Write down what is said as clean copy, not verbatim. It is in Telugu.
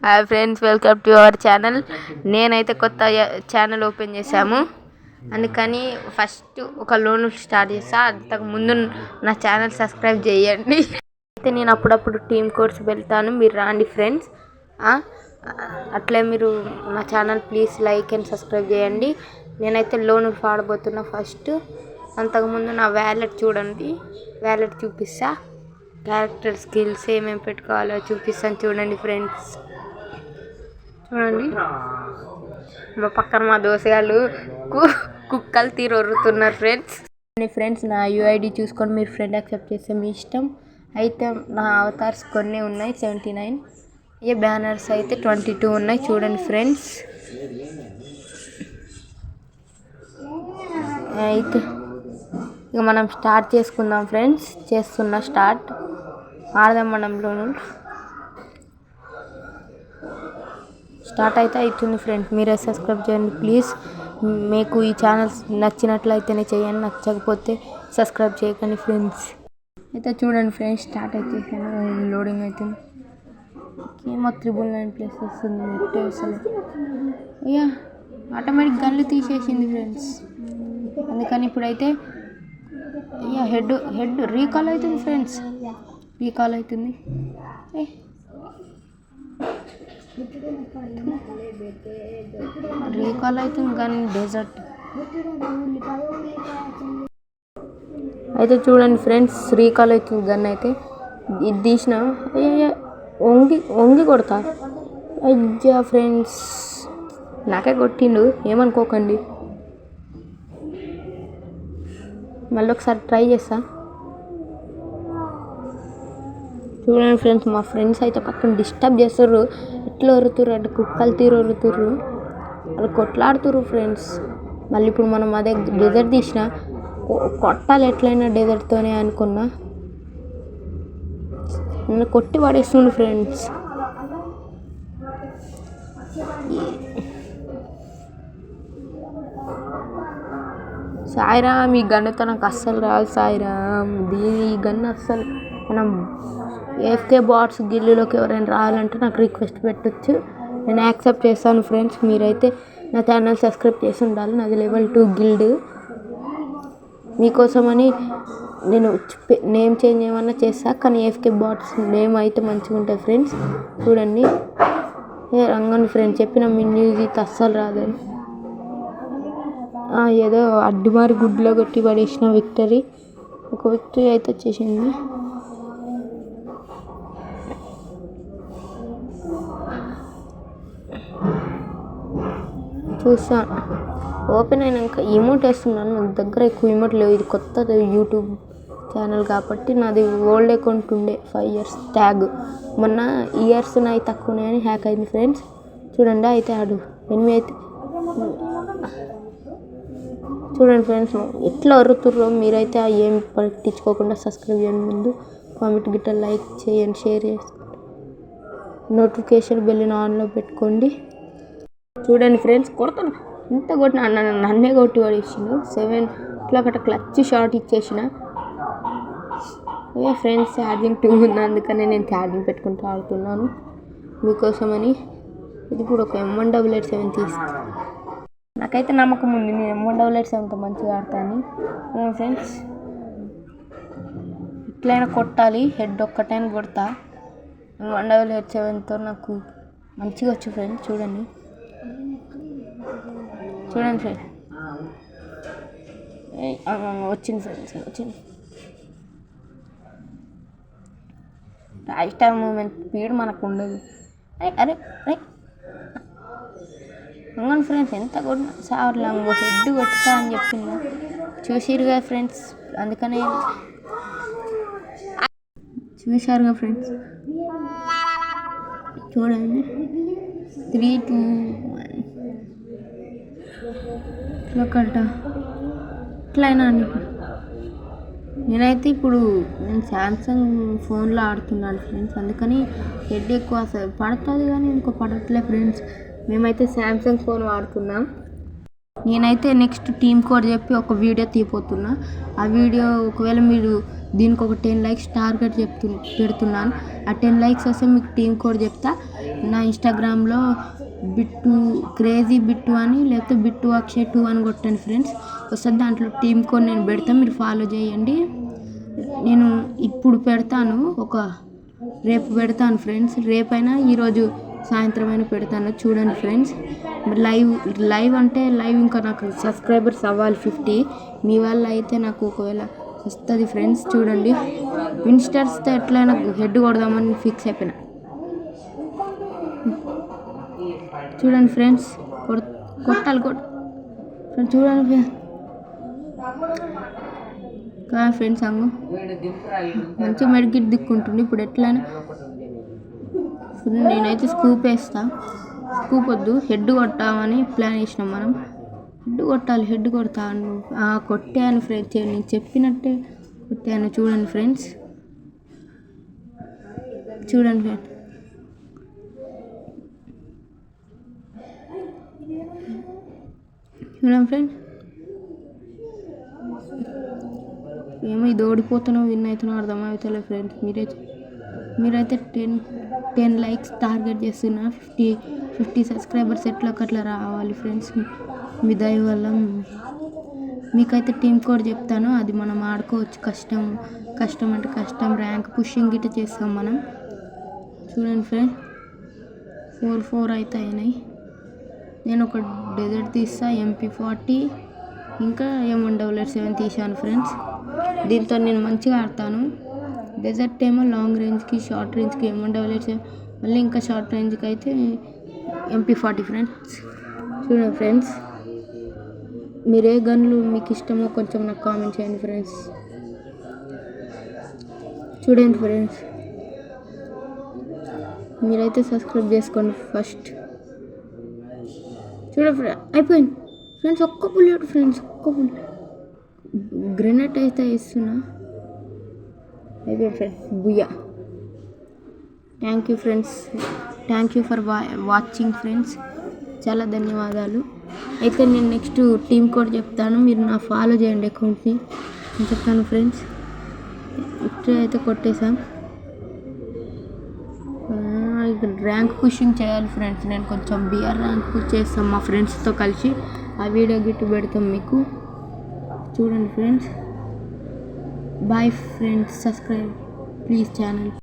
Hi friends, welcome to our channel. నేనైతే కొత్త ఛానల్ ఓపెన్ చేశాము, అందుకని ఫస్ట్ ఒక లోన్ స్టార్ట్ చేస్తా. అంతకు ముందు నా ఛానల్ సబ్స్క్రైబ్ చేయండి. అయితే నేను అప్పుడప్పుడు టీమ్ కోర్స్ వెళ్తాను, మీరు రాండి ఫ్రెండ్స్. అట్లే మీరు నా channel please like and subscribe చేయండి. నేనైతే లోన్ పాడబోతున్నా. ఫస్ట్ అంతకుముందు నా వ్యాలెట్ చూడండి, వ్యాలెట్ చూపిస్తా. క్యారెక్టర్ స్కిల్స్ ఏమేమి పెట్టుకోవాలో చూపిస్తాను చూడండి ఫ్రెండ్స్. చూడండి, మా పక్కన మా దోసగాళ్ళు కుక్కలు తీరు ఒర్రుతున్నారు ఫ్రెండ్స్. నా యూఐడి చూసుకొని మీరు ఫ్రెండ్ యాక్సెప్ట్ చేస్తే మీ ఇష్టం. అయితే నా అవతార్స్ కొన్ని ఉన్నాయి 79, ఏ బ్యానర్స్ అయితే 22 ఉన్నాయి. చూడండి ఫ్రెండ్స్. అయితే ఇక మనం స్టార్ట్ చేసుకుందాం ఫ్రెండ్స్. స్టార్ట్ ఆడదాం. మనంలోను స్టార్ట్ అయితే అవుతుంది ఫ్రెండ్స్. మీరే సబ్స్క్రైబ్ చేయండి ప్లీజ్. మీకు ఈ ఛానల్స్ నచ్చినట్లయితేనే చేయండి, నచ్చకపోతే సబ్స్క్రైబ్ చేయకండి ఫ్రెండ్స్. అయితే చూడండి ఫ్రెండ్స్, స్టార్ట్ అయితే లోడింగ్ అవుతుంది. ఏమో 999 ప్లేస్ వస్తుంది, నెట్టే అసలు అయ్యా ఆటోమేటిక్ గన్లు తీసేసింది ఫ్రెండ్స్. అందుకని ఇప్పుడైతే అయ్యా హెడ్ రీకాల్ అవుతుంది ఫ్రెండ్స్. రీకాల్ అవుతుంది. కానీ డెజర్ట్ అయితే చూడండి ఫ్రెండ్స్, రీకాల్ అవుతుంది గన్. అయితే ఇది తీసిన వంగి కొడతా. అయ్యా ఫ్రెండ్స్, నాకే కొట్టిండు, ఏమనుకోకండి. మళ్ళీ ఒకసారి ట్రై చేస్తా. చూడండి ఫ్రెండ్స్, మా ఫ్రెండ్స్ అయితే పక్కన డిస్టర్బ్ చేస్తుర్రు. ఎట్లా ఒరుతుర్రు అంటే కుక్కలు తీరు ఒరుతుర్రు, వాళ్ళు కొట్లాడుతుర్రు ఫ్రెండ్స్. మళ్ళీ ఇప్పుడు మనం అదే డెజర్ట్ తీసిన కొట్టాలి ఎట్లయినా డెజర్ట్తోనే అనుకున్నా. నన్ను కొట్టి పడేస్తుండు ఫ్రెండ్స్. సాయిరామ్, ఈ గన్నుతో నాకు అస్సలు రాదు సాయిరామ్. ఈ గన్ను అస్సలు మనం ఏఫ్కే బాట్స్ గిల్లులోకి ఎవరైనా రావాలంటే నాకు రిక్వెస్ట్ పెట్టచ్చు, నేను యాక్సెప్ట్ చేస్తాను ఫ్రెండ్స్. మీరైతే నా ఛానల్ సబ్స్క్రైబ్ చేసి ఉండాలి. నాది లెవెల్ 2 గిల్డ్. మీకోసమని నేను నేమ్ చేంజ్ ఏమన్నా చేస్తా, కానీ ఏఫ్కే బాట్స్ నేమ్ అయితే మంచిగా ఉంటుంది ఫ్రెండ్స్. చూడండి, రంగని ఫ్రెండ్స్ చెప్పిన మ్యూజిక్ అస్సలు రాదని. ఏదో అడ్డుమారి గుడ్లో కొట్టి పడేసిన ఒక విక్టరీ అయితే వచ్చేసింది. చూసాను ఓపెన్ అయినాక ఇమోట్ వేస్తున్నాను. నా దగ్గర ఎక్కువ ఇమోట్ లేవు, ఇది కొత్తది యూట్యూబ్ ఛానల్ కాబట్టి. నాది ఓల్డ్ అకౌంట్ ఉండే 5 years ట్యాగ్. మొన్న ఇయర్స్ నాయి తక్కువనే అని హ్యాక్ అయింది ఫ్రెండ్స్. చూడండి, అయితే ఎనిమిది అయితే చూడండి ఫ్రెండ్స్ ఎట్లా అరుతుర్రో. మీరైతే ఏం పట్టించుకోకుండా సబ్స్క్రైబ్ చేయండి. ముందు కామెంట్ గిట్ట లైక్ చేయండి, షేర్ చేసుకోండి, నోటిఫికేషన్ బెల్ని ఆన్లో పెట్టుకోండి. చూడండి ఫ్రెండ్స్, కొడతాను ఇంత కొట్టిన నన్నే కొట్టి పడేసిండు. 7 ఇట్లా గట్ట క్లచ్ షాట్ ఇచ్చేసిన. ఫ్రెండ్స్ ఛార్జింగ్ 2 ఉంది, అందుకనే నేను ఛార్జింగ్ పెట్టుకుంటూ ఆడుతున్నాను మీకోసమని. ఇది కూడా ఒక M188 తీస్తాను. నాకైతే నమ్మకం ఉంది నేను M188 మంచిగా ఆడతాను ఫ్రెండ్స్. ఎట్లయినా కొట్టాలి, హెడ్ ఒక్కటైనా కొడతా. M188తో నాకు మంచిగా వచ్చు ఫ్రెండ్స్. చూడండి ఫ్రెండ్స్, వచ్చింది ఫ్రెండ్స్, వచ్చింది. రైట్ టైం మూమెంట్ స్పీడ్ మనకు ఉండదు. అరే అవును ఫ్రెండ్స్, ఎంత కొట్టినా సార్లు హెడ్ కొట్టుతా అని చెప్పిందా, చూసిరుగా ఫ్రెండ్స్. అందుకనే చూశారుగా ఫ్రెండ్స్. చూడండి 3, 2, 1 ఒకట ఇట్లయినా అండి. నేనైతే ఇప్పుడు నేను శాంసంగ్ ఫోన్లో ఆడుతున్నాను ఫ్రెండ్స్, అందుకని హెడ్ ఎక్కువ అసలు పడుతుంది, కానీ ఇంకో పడట్లే ఫ్రెండ్స్. మేమైతే శాంసంగ్ ఫోన్ వాడుతున్నాం. నేనైతే నెక్స్ట్ టీమ్ కోడ్ చెప్పి ఒక వీడియో తీయబోతున్నా. ఆ వీడియో ఒకవేళ మీరు దీనికి ఒక 10 likes టార్గెట్ పెడుతున్నాను. ఆ 10 likes వస్తే మీకు టీమ్ కోడ్ చెప్తా. నా ఇన్స్టాగ్రామ్లో బిట్టు క్రేజీ బిట్టు అని లేకపోతే బిట్టు అక్షయ్ 2 అని కొట్టండి ఫ్రెండ్స్. వస్తుంది దాంట్లో టీమ్ కోడ్ నేను పెడతాను, మీరు ఫాలో చేయండి. నేను ఇప్పుడు పెడతాను, రేపు పెడతాను ఫ్రెండ్స్. రేపైనా ఈరోజు సాయంత్రం అయినా పెడతాను, చూడండి ఫ్రెండ్స్. లైవ్ అంటే లైవ్ ఇంకా నాకు సబ్స్క్రైబర్స్ అవ్వాలి 50. మీ వల్ల అయితే నాకు ఒకవేళ వస్తుంది ఫ్రెండ్స్. చూడండి, విన్స్టర్స్తో ఎట్లయినా హెడ్ కొడదామని ఫిక్స్ అయిపోయినా. చూడండి ఫ్రెండ్స్, కొట్టాలి చూడండి ఫ్రెండ్స్. అంగు మంచి మెడికిట్ దిక్కుంటుంది. ఇప్పుడు ఎట్లయినా నేనైతే స్కూప్ వేస్తా. స్కూప్ వద్దు, హెడ్ కొట్టామని ప్లాన్ చేసినాం మనం. హెడ్ కొట్టాలి, హెడ్ కొడతాను. కొట్టాను ఫ్రెండ్స్, నేను చెప్పినట్టే కొట్టాను. చూడండి ఫ్రెండ్స్, చూడండి ఫ్రెండ్స్. ఫ్రెండ్స్ ఏమో ఇది ఓడిపోతానో విన్ అవుతానో అర్థమవుతలే ఫ్రెండ్స్. మీరైతే 10 likes టార్గెట్ చేస్తున్నా. 50 సబ్స్క్రైబర్స్ ఎట్లా రావాలి ఫ్రెండ్స్. మీ దయ వల్ల మీకైతే టీమ్ కోడ్ చెప్తాను, అది మనం ఆడుకోవచ్చు. కష్టం అంటే కష్టం, ర్యాంక్ పుషింగ్ గిట్ట చేస్తాం మనం. చూడండి ఫ్రెండ్స్, 4 అయితే అయినాయి. నేను ఒక డెజర్ట్ తీస్తా, MP40 ఇంకా M177 తీసాను ఫ్రెండ్స్. దీంతో నేను మంచిగా ఆడతాను. డెజర్ట్ ఏమో లాంగ్ రేంజ్కి, షార్ట్ రేంజ్కి M177, మళ్ళీ ఇంకా షార్ట్ రేంజ్కి అయితే MP40 ఫ్రెండ్స్. చూడండి ఫ్రెండ్స్, మీరే గన్లు మీకు ఇష్టమో కొంచెం నాకు కామెంట్ చేయండి ఫ్రెండ్స్. చూడండి ఫ్రెండ్స్, మీరైతే సబ్స్క్రైబ్ చేసుకోండి ఫస్ట్. చూడండి ఫ్రెండ్స్, అయిపోయింది ఫ్రెండ్స్. ఒక్క బుల్లెట్ ఫ్రెండ్స్, గ్రెనేట్ అయితే వేస్తున్నా. అయిపోయింది friends, బుయ్యా. Thank you friends, thank you for watching friends. చాలా ధన్యవాదాలు. అయితే నేను నెక్స్ట్ టీమ్ కోడ్ చెప్తాను, మీరు నా ఫాలో చేయండి అకౌంట్ని. నేను చెప్తాను ఫ్రెండ్స్. ఇట్లా అయితే కొట్టేసాం. ఇక్కడ ర్యాంక్ పుషింగ్ చేయాలి ఫ్రెండ్స్. నేను కొంచెం BR ర్యాంక్ పుష్ చేస్తాం మా ఫ్రెండ్స్తో కలిసి. ఆ వీడియో గిట్టు పెడతాం మీకు. చూడండి friends. Bye friends, subscribe please channel.